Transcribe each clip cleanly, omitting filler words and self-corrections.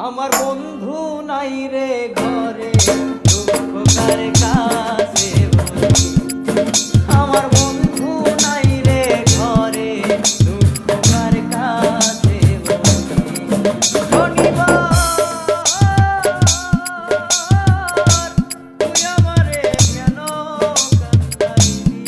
আমার বন্ধু নাই রে ঘরে, দুঃখ কার কাছে বলি। আমার বন্ধু নাই রে ঘরে, দুঃখ কার কাছে বলি। শনিবার তুই আমারে কেন কাঁদাইলি?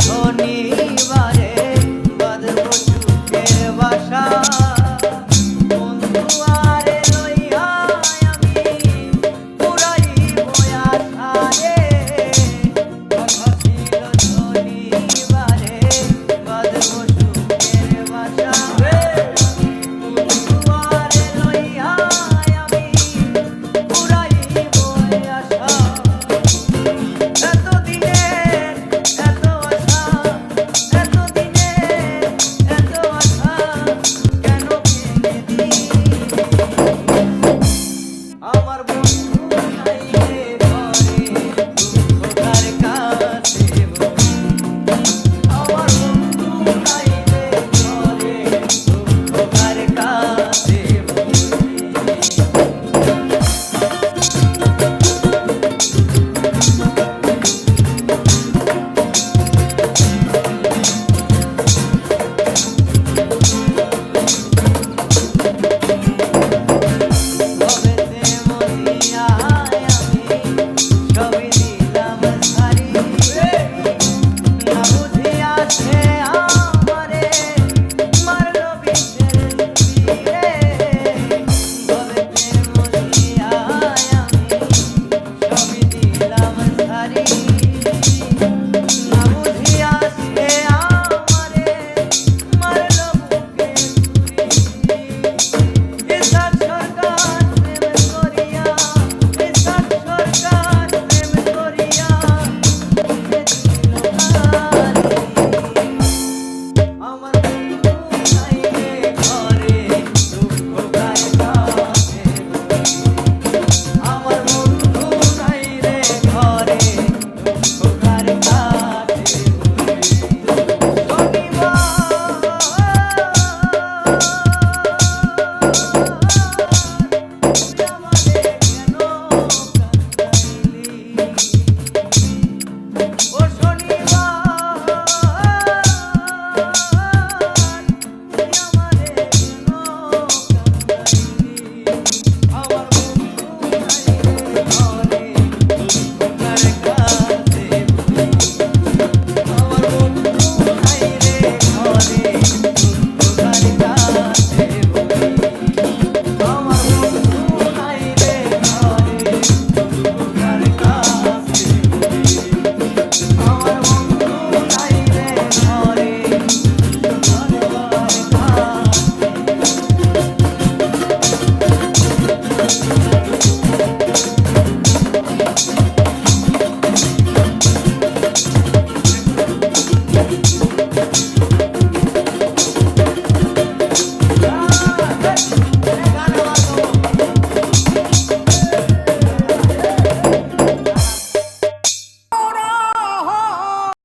শনিবারে বাঁধব সুখের বাসা, বন্ধু আরে লইয়া আমি পুরাইব আশা রে। কথা ছিল শনিবারে বাঁধব সুখের বাসা, বন্ধু আরে লইয়া আমি পুরাইব আশা। আমার বন্ধু নাই রে ঘরে, দুঃখ কার কাছে বলি। আমার বন্ধু নাই রে ঘরে, দুঃখ কার কাছে বলি।